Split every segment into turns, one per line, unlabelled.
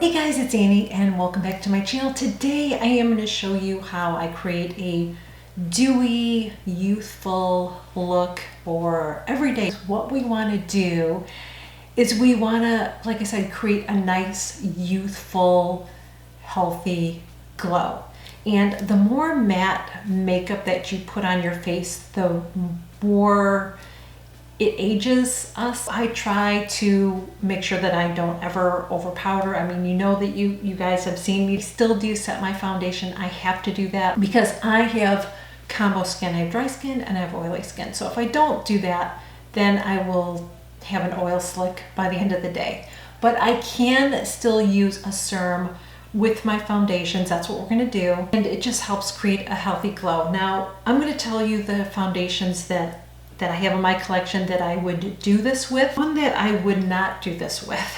Hey guys, it's Annie and welcome back to my channel. Today I am going to show you how I create a dewy, youthful look for every day. What we want to do is we want to, like I said, create a nice, youthful, healthy glow. And the more matte makeup that you put on your face, the more it ages us. I try to make sure that I don't ever over powder. I mean, you know that you guys have seen me still do set my foundation. I have to do that because I have combo skin. I have dry skin and I have oily skin. So if I don't do that, then I will have an oil slick by the end of the day. But I can still use a serum with my foundations. That's what we're gonna do. And it just helps create a healthy glow. Now, I'm gonna tell you the foundations that I have in my collection that I would do this with. One that I would not do this with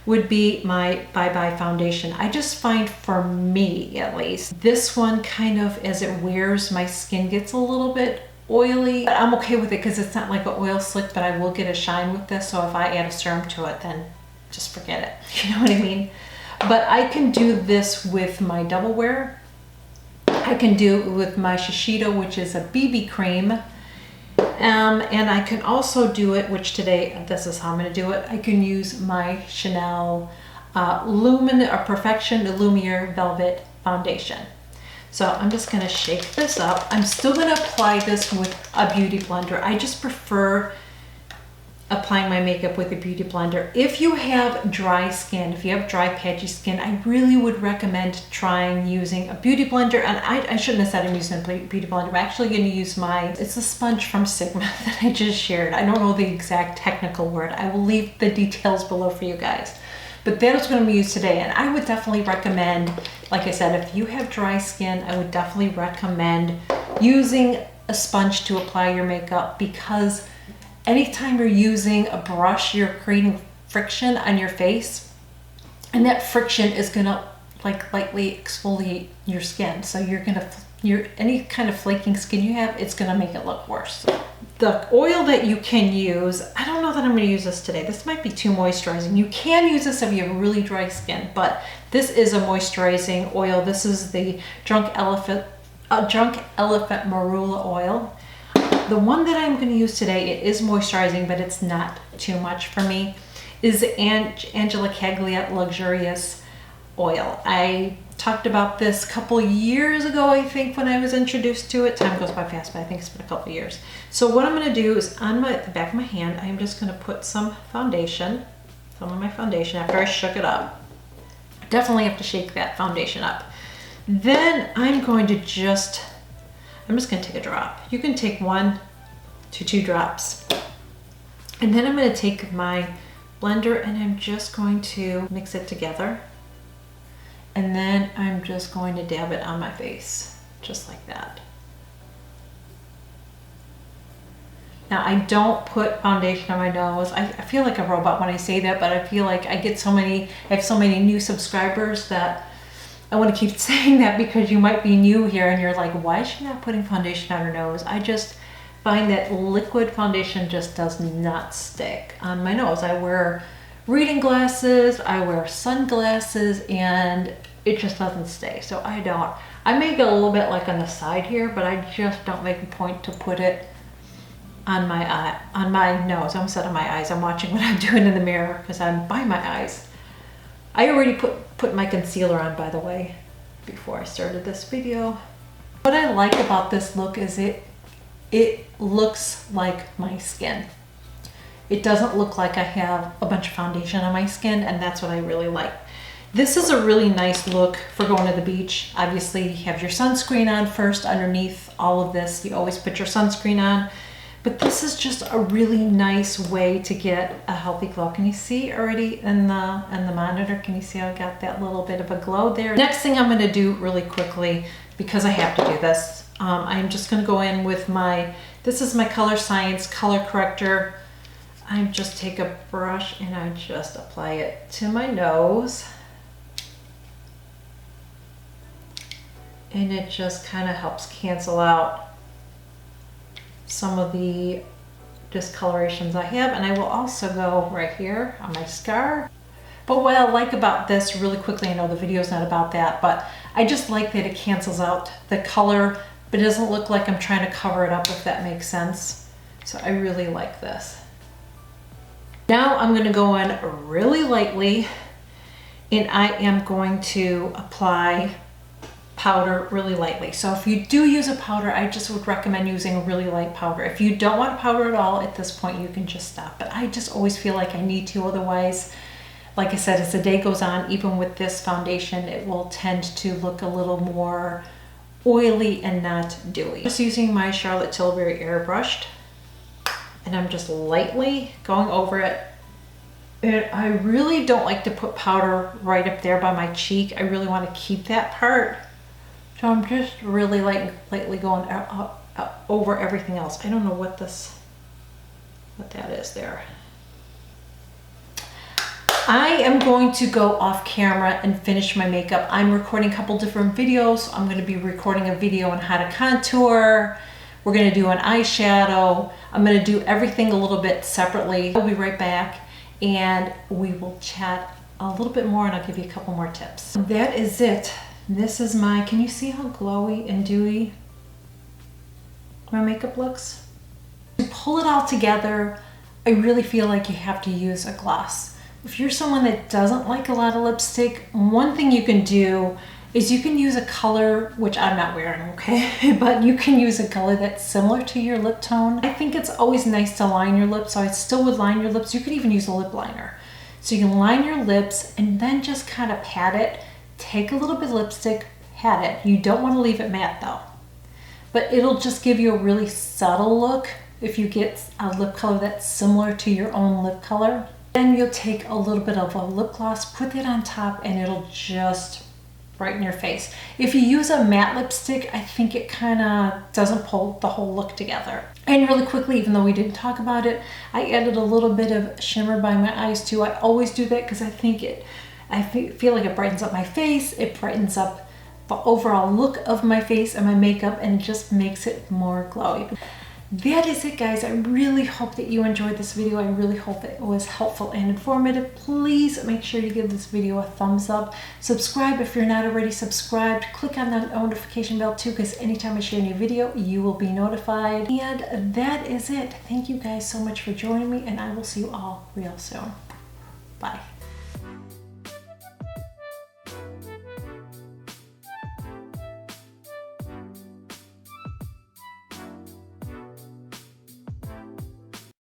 would be my Bye Bye foundation. I just find, for me at least, this one kind of, as it wears, my skin gets a little bit oily. But I'm okay with it because it's not like an oil slick, but I will get a shine with this. So if I add a serum to it, then just forget it. You know what I mean? But I can do this with my Double Wear. I can do it with my Shiseido, which is a BB cream. And I can also do it, which today, this is how I'm going to do it. I can use my Chanel Perfection Lumiere Velvet Foundation. So I'm just going to shake this up. I'm still going to apply this with a beauty blender. I just prefer applying my makeup with a beauty blender. If you have dry skin, if you have dry patchy skin, I really would recommend trying using a beauty blender. And I shouldn't have said I'm using a beauty blender. I'm actually going to use it's a sponge from Sigma that I just shared. I don't know the exact technical word. I will leave the details below for you guys. But that is what I'm going to use today. And I would definitely recommend, like I said, if you have dry skin, I would definitely recommend using a sponge to apply your makeup, because anytime you're using a brush, you're creating friction on your face, and that friction is gonna like lightly exfoliate your skin. So any kind of flaking skin you have, it's gonna make it look worse. The oil that you can use, I don't know that I'm gonna use this today. This might be too moisturizing. You can use this if you have really dry skin, but this is a moisturizing oil. This is the Drunk Elephant Marula oil. The one that I'm going to use today, it is moisturizing, but it's not too much for me, is Angela Cagliette Luxurious Oil. I talked about this a couple years ago, I think, when I was introduced to it. Time goes by fast, but I think it's been a couple years. So what I'm going to do is on the back of my hand, I'm just going to put some of my foundation after I shook it up. Definitely have to shake that foundation up. Then I'm just going to take a drop. You can take 1 to 2 drops. And then I'm going to take my blender and I'm just going to mix it together. And then I'm just going to dab it on my face, just like that. Now, I don't put foundation on my nose. I feel like a robot when I say that, but I feel like I have so many new subscribers that I want to keep saying that, because you might be new here and you're like, why is she not putting foundation on her nose? I just find that liquid foundation just does not stick on my nose. I wear reading glasses, I wear sunglasses, and it just doesn't stay. So I don't. I make it a little bit like on the side here, but I just don't make a point to put it on my nose. I almost said on my eyes. I'm watching what I'm doing in the mirror because I'm by my eyes. I already put my concealer on, by the way, before I started this video. What I like about this look is it looks like my skin. It doesn't look like I have a bunch of foundation on my skin, and that's what I really like. This is a really nice look for going to the beach. Obviously, you have your sunscreen on first. Underneath all of this, you always put your sunscreen on. But this is just a really nice way to get a healthy glow. Can you see already in the monitor? Can you see I got that little bit of a glow there? Next thing I'm going to do really quickly, because I have to do this, I'm just going to go in with this is my Color Science color corrector. I just take a brush and I just apply it to my nose. And it just kind of helps cancel out some of the discolorations I have. And I will also go right here on my scar But what I like about this really quickly, I know the video's not about that, but I just like that it cancels out the color, but it doesn't look like I'm trying to cover it up, if that makes sense. So I really like this. Now I'm going to go in really lightly, and I am going to apply powder really lightly. So if you do use a powder, I just would recommend using a really light powder. If you don't want powder at all, at this point you can just stop. But I just always feel like I need to, otherwise, like I said, as the day goes on, even with this foundation, it will tend to look a little more oily and not dewy. Just using my Charlotte Tilbury airbrushed, and I'm just lightly going over it. And I really don't like to put powder right up there by my cheek. I really want to keep that part. So I'm just really lightly going over everything else. I don't know what that is there. I am going to go off camera and finish my makeup. I'm recording a couple different videos. I'm going to be recording a video on how to contour. We're going to do an eyeshadow. I'm going to do everything a little bit separately. I'll be right back and we will chat a little bit more, and I'll give you a couple more tips. That is it. This is my, can you see how glowy and dewy my makeup looks? To pull it all together, I really feel like you have to use a gloss. If you're someone that doesn't like a lot of lipstick, one thing you can do is you can use a color, which I'm not wearing, okay? But you can use a color that's similar to your lip tone. I think it's always nice to line your lips, so I still would line your lips. You could even use a lip liner. So you can line your lips and then just kind of pat it. Take a little bit of lipstick, pat it. You don't want to leave it matte though. But it'll just give you a really subtle look if you get a lip color that's similar to your own lip color. Then you'll take a little bit of a lip gloss, put that on top, and it'll just brighten your face. If you use a matte lipstick, I think it kind of doesn't pull the whole look together. And really quickly, even though we didn't talk about it, I added a little bit of shimmer by my eyes too. I always do that because I think I feel like it brightens up my face, it brightens up the overall look of my face and my makeup, and just makes it more glowy. That is it, guys. I really hope that you enjoyed this video. I really hope it was helpful and informative. Please make sure you give this video a thumbs up. Subscribe if you're not already subscribed. Click on that notification bell too, because anytime I share a new video, you will be notified. And that is it. Thank you guys so much for joining me, and I will see you all real soon. Bye.